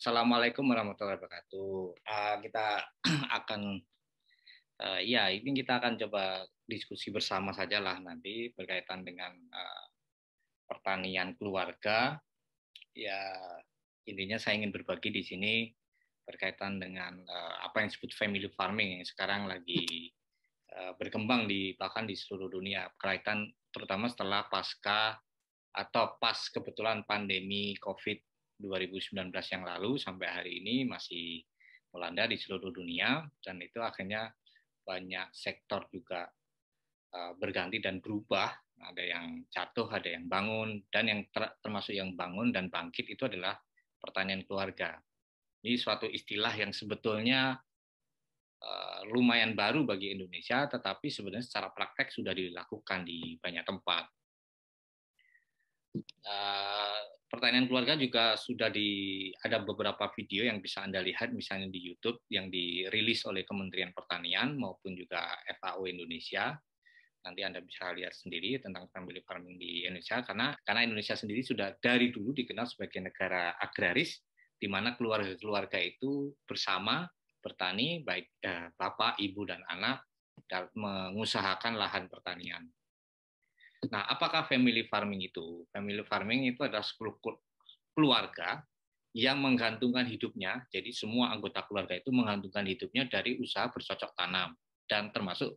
Assalamualaikum warahmatullahi wabarakatuh. Kita akan, ya ini kita akan coba diskusi bersama saja lah nanti berkaitan dengan pertanian keluarga. Ya intinya saya ingin berbagi di sini berkaitan dengan apa yang disebut family farming yang sekarang lagi berkembang bahkan di seluruh dunia, berkaitan terutama setelah pasca atau pas kebetulan pandemi COVID 2019 yang lalu sampai hari ini masih melanda di seluruh dunia, dan itu akhirnya banyak sektor juga berganti dan berubah. Ada yang jatuh, ada yang bangun, dan yang termasuk yang bangun dan bangkit itu adalah pertanian keluarga. Ini suatu istilah yang sebetulnya lumayan baru bagi Indonesia, tetapi sebenarnya secara praktek sudah dilakukan di banyak tempat. Pertanian keluarga juga sudah ada beberapa video yang bisa Anda lihat misalnya di YouTube yang dirilis oleh Kementerian Pertanian maupun juga FAO Indonesia. Nanti Anda bisa lihat sendiri tentang family farming di Indonesia, karena Indonesia sendiri sudah dari dulu dikenal sebagai negara agraris, di mana keluarga-keluarga itu bersama bertani, baik bapak, ibu, dan anak, dan mengusahakan lahan pertanian. Nah, apakah family farming itu? Family farming itu adalah 10 keluarga yang menggantungkan hidupnya, jadi semua anggota keluarga itu menggantungkan hidupnya dari usaha bercocok tanam, dan termasuk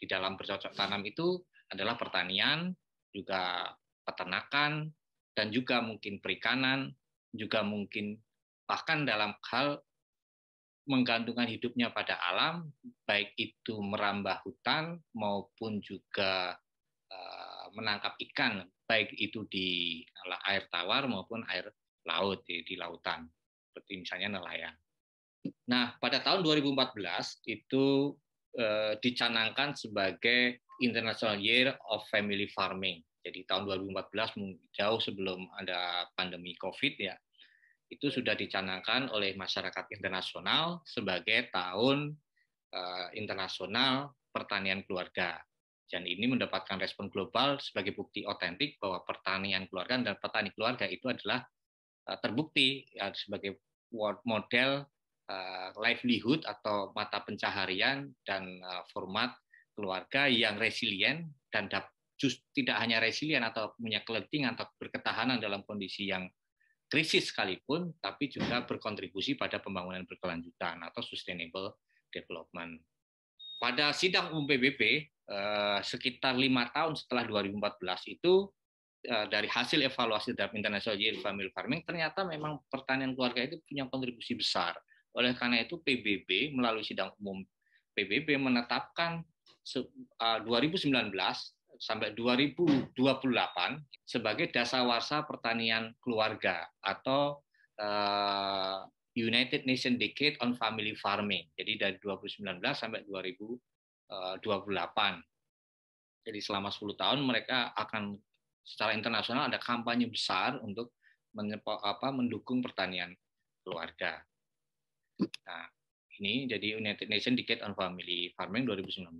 di dalam bercocok tanam itu adalah pertanian, juga peternakan, dan juga mungkin perikanan, juga mungkin bahkan dalam hal menggantungkan hidupnya pada alam, baik itu merambah hutan maupun juga menangkap ikan, baik itu di air tawar maupun air laut, di lautan, seperti misalnya nelayan. Nah, pada tahun 2014 itu dicanangkan sebagai International Year of Family Farming. Jadi tahun 2014, jauh sebelum ada pandemi COVID ya, itu sudah dicanangkan oleh masyarakat internasional sebagai tahun internasional pertanian keluarga. Dan ini mendapatkan respon global sebagai bukti otentik bahwa pertanian keluarga dan petani keluarga itu adalah terbukti ya, sebagai model livelihood atau mata pencaharian dan format keluarga yang resilient dan tidak hanya resilient atau punya cleaning atau berketahanan dalam kondisi yang krisis sekalipun, tapi juga berkontribusi pada pembangunan berkelanjutan atau sustainable development. Pada sidang umum PBB sekitar 5 tahun setelah 2014 itu, dari hasil evaluasi dalam International Year Family Farming, ternyata memang pertanian keluarga itu punya kontribusi besar. Oleh karena itu PBB melalui sidang umum PBB menetapkan 2019 sampai 2028 sebagai dasawarsa pertanian keluarga atau United Nations Decade on Family Farming. Jadi dari 2019 sampai 2028. Jadi selama 10 tahun mereka akan secara internasional ada kampanye besar untuk mendukung pertanian keluarga. Nah, ini jadi United Nations Decade on Family Farming 2019-2028.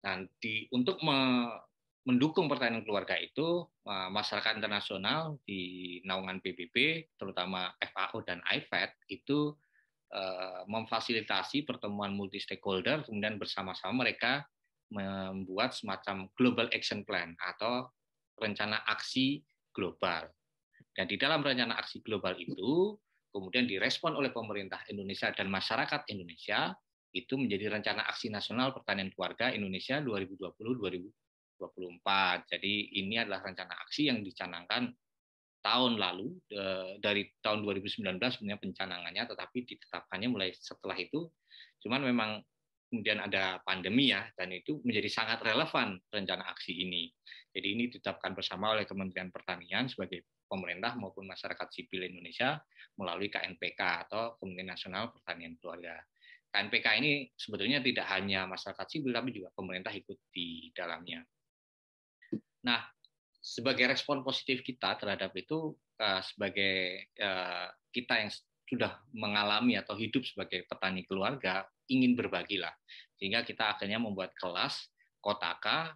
Dan untuk mendukung pertanian keluarga itu, masyarakat internasional di naungan PBB, terutama FAO dan IFAD, itu memfasilitasi pertemuan multi stakeholder, kemudian bersama-sama mereka membuat semacam Global Action Plan atau rencana aksi global. Dan di dalam rencana aksi global itu kemudian direspon oleh pemerintah Indonesia dan masyarakat Indonesia, itu menjadi rencana aksi nasional pertanian keluarga Indonesia 2020-2024. Jadi ini adalah rencana aksi yang dicanangkan tahun lalu, dari tahun 2019 sebenarnya pencanangannya, tetapi ditetapkannya mulai setelah itu. Cuman memang kemudian ada pandemi ya, dan itu menjadi sangat relevan rencana aksi ini. Jadi ini ditetapkan bersama oleh Kementerian Pertanian sebagai pemerintah maupun masyarakat sipil Indonesia melalui KNPK atau Komite Nasional Pertanian Keluarga. KNPK ini sebetulnya tidak hanya masyarakat sipil, tapi juga pemerintah ikut di dalamnya. Nah, sebagai respon positif kita terhadap itu, sebagai kita yang sudah mengalami atau hidup sebagai petani keluarga, ingin berbagilah. Sehingga kita akhirnya membuat kelas Kotaka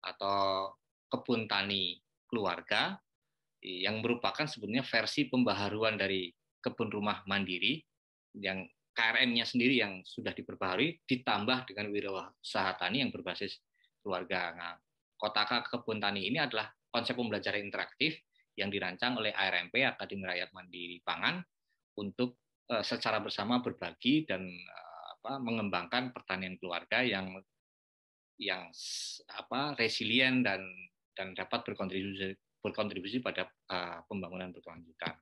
atau kebun tani keluarga yang merupakan sebenarnya versi pembaharuan dari kebun rumah mandiri yang KRM-nya sendiri yang sudah diperbaharui ditambah dengan wirausaha tani yang berbasis keluarga. Nah, Kotaka Kebun Tani ini adalah konsep pembelajaran interaktif yang dirancang oleh ARMP Akademi Rakyat Mandiri Pangan untuk secara bersama berbagi dan mengembangkan pertanian keluarga yang resilient dan dapat berkontribusi pada pembangunan berkelanjutan.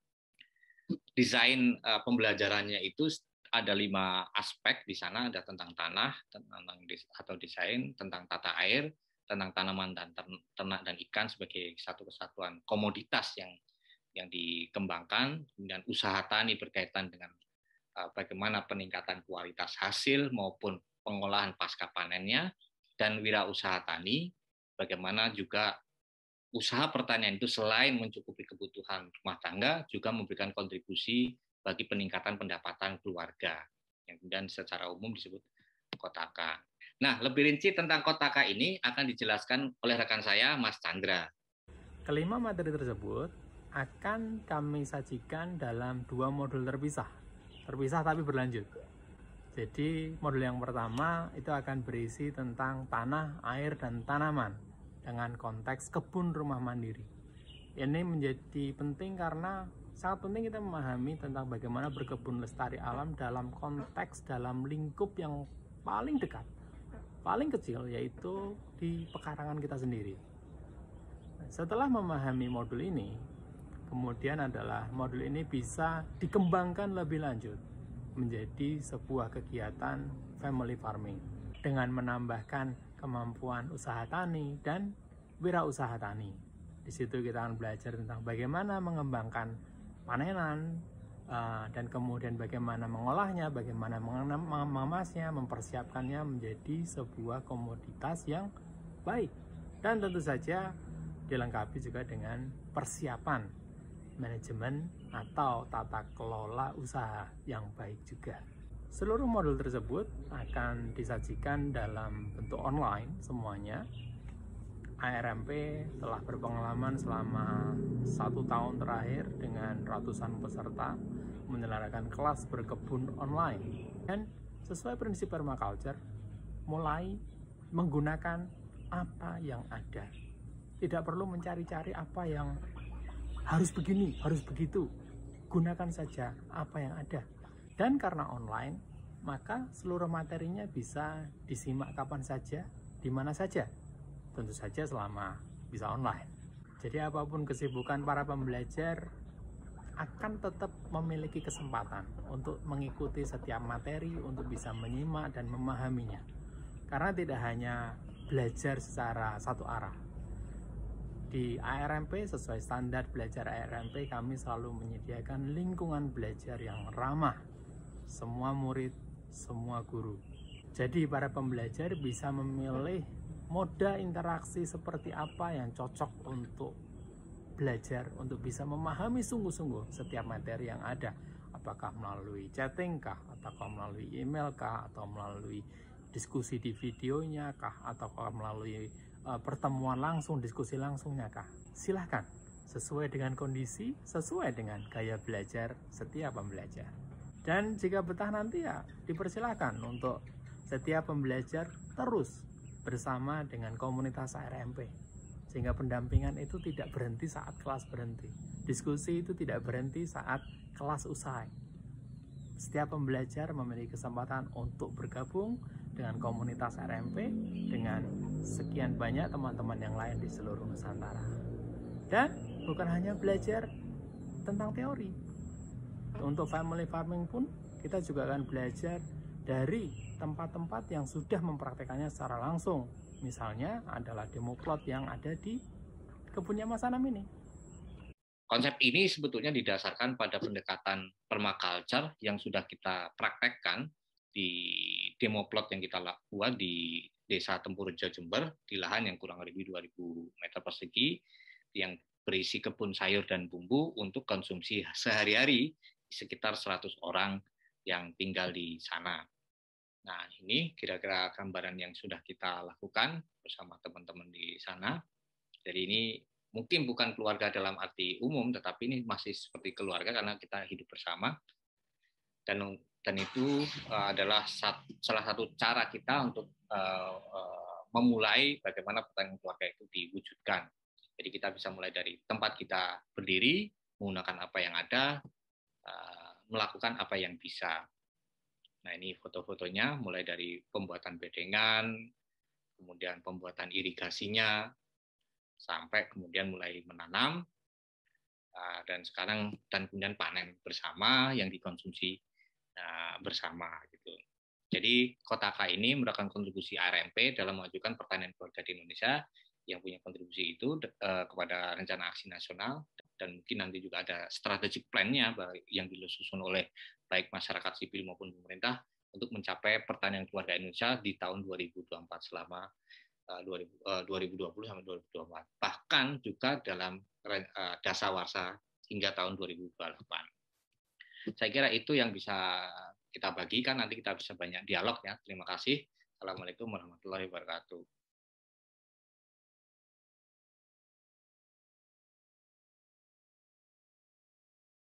Desain pembelajarannya itu ada 5 aspek di sana, ada tentang tanah, atau desain, tentang tata air, tentang tanaman dan ternak dan ikan sebagai satu kesatuan komoditas yang dikembangkan, kemudian usaha tani berkaitan dengan bagaimana peningkatan kualitas hasil maupun pengolahan pasca panennya, dan wirausaha tani, bagaimana juga usaha pertanian itu selain mencukupi kebutuhan rumah tangga, juga memberikan kontribusi bagi peningkatan pendapatan keluarga, yang kemudian secara umum disebut Kotaka. Nah, lebih rinci tentang Kotaka ini akan dijelaskan oleh rekan saya, Mas Chandra. Kelima materi tersebut akan kami sajikan dalam 2 modul terpisah tapi berlanjut. Jadi modul yang pertama itu akan berisi tentang tanah, air, dan tanaman dengan konteks kebun rumah mandiri. Ini menjadi penting karena sangat penting kita memahami tentang bagaimana berkebun lestari alam dalam konteks, dalam lingkup yang paling dekat, paling kecil, yaitu di pekarangan kita sendiri. Setelah memahami modul ini, kemudian adalah modul ini bisa dikembangkan lebih lanjut menjadi sebuah kegiatan family farming dengan menambahkan kemampuan usaha tani dan wirausaha tani. Di situ kita akan belajar tentang bagaimana mengembangkan panenan dan kemudian bagaimana mengolahnya, bagaimana mengemasnya, mempersiapkannya menjadi sebuah komoditas yang baik. Dan tentu saja dilengkapi juga dengan persiapan manajemen atau tata kelola usaha yang baik juga. Seluruh modul tersebut akan disajikan dalam bentuk online semuanya. ARMP telah berpengalaman selama 1 tahun terakhir dengan ratusan peserta menyelenggarakan kelas berkebun online. Dan sesuai prinsip permaculture, mulai menggunakan apa yang ada. Tidak perlu mencari-cari apa yang harus begini, harus begitu. Gunakan saja apa yang ada. Dan karena online, maka seluruh materinya bisa disimak kapan saja, di mana saja. Tentu saja selama bisa online. Jadi apapun kesibukan para pembelajar akan tetap memiliki kesempatan untuk mengikuti setiap materi, untuk bisa menyimak dan memahaminya. Karena tidak hanya belajar secara satu arah. Di ARMP, sesuai standar belajar ARMP, kami selalu menyediakan lingkungan belajar yang ramah semua murid, semua guru. Jadi para pembelajar bisa memilih moda interaksi seperti apa yang cocok untuk belajar, untuk bisa memahami sungguh-sungguh setiap materi yang ada. Apakah melalui chatting kah, ataukah melalui email kah, atau melalui diskusi di videonya kah, ataukah melalui pertemuan langsung, diskusi langsungnya kah. Silahkan, sesuai dengan kondisi, sesuai dengan gaya belajar setiap pembelajar. Dan jika betah nanti ya dipersilahkan untuk setiap pembelajar terus bersama dengan komunitas ARMP. Sehingga pendampingan itu tidak berhenti saat kelas berhenti. Diskusi itu tidak berhenti saat kelas usai. Setiap pembelajar memiliki kesempatan untuk bergabung dengan komunitas ARMP dengan sekian banyak teman-teman yang lain di seluruh Nusantara. Dan bukan hanya belajar tentang teori. Untuk family farming pun kita juga akan belajar dari tempat-tempat yang sudah mempraktekannya secara langsung. Misalnya adalah demo plot yang ada di kebunnya Mas Anam ini. Konsep ini sebetulnya didasarkan pada pendekatan permaculture yang sudah kita praktekkan di demo plot yang kita buat di Desa Tempurjo Jember, di lahan yang kurang lebih 2000 meter persegi, yang berisi kebun sayur dan bumbu untuk konsumsi sehari-hari sekitar 100 orang yang tinggal di sana. Nah, ini kira-kira gambaran yang sudah kita lakukan bersama teman-teman di sana. Jadi ini mungkin bukan keluarga dalam arti umum, tetapi ini masih seperti keluarga karena kita hidup bersama. Dan itu adalah salah satu cara kita untuk memulai bagaimana pertanian keluarga itu diwujudkan. Jadi kita bisa mulai dari tempat kita berdiri, menggunakan apa yang ada, melakukan apa yang bisa. Nah, ini foto-fotonya mulai dari pembuatan bedengan, kemudian pembuatan irigasinya, sampai kemudian mulai menanam, dan kemudian panen bersama yang dikonsumsi bersama gitu. Jadi Kotaka ini merupakan kontribusi ARMP dalam mengajukan pertanian keluarga di Indonesia yang punya kontribusi itu kepada rencana aksi nasional, dan mungkin nanti juga ada strategic plan-nya yang disusun oleh baik masyarakat sipil maupun pemerintah untuk mencapai pertanian keluarga Indonesia di tahun 2024 selama 2020 sampai 2024. Bahkan juga dalam dasawarsa hingga tahun 2028. Saya kira itu yang bisa kita bagikan, nanti kita bisa banyak dialog ya. Terima kasih. Assalamualaikum warahmatullahi wabarakatuh.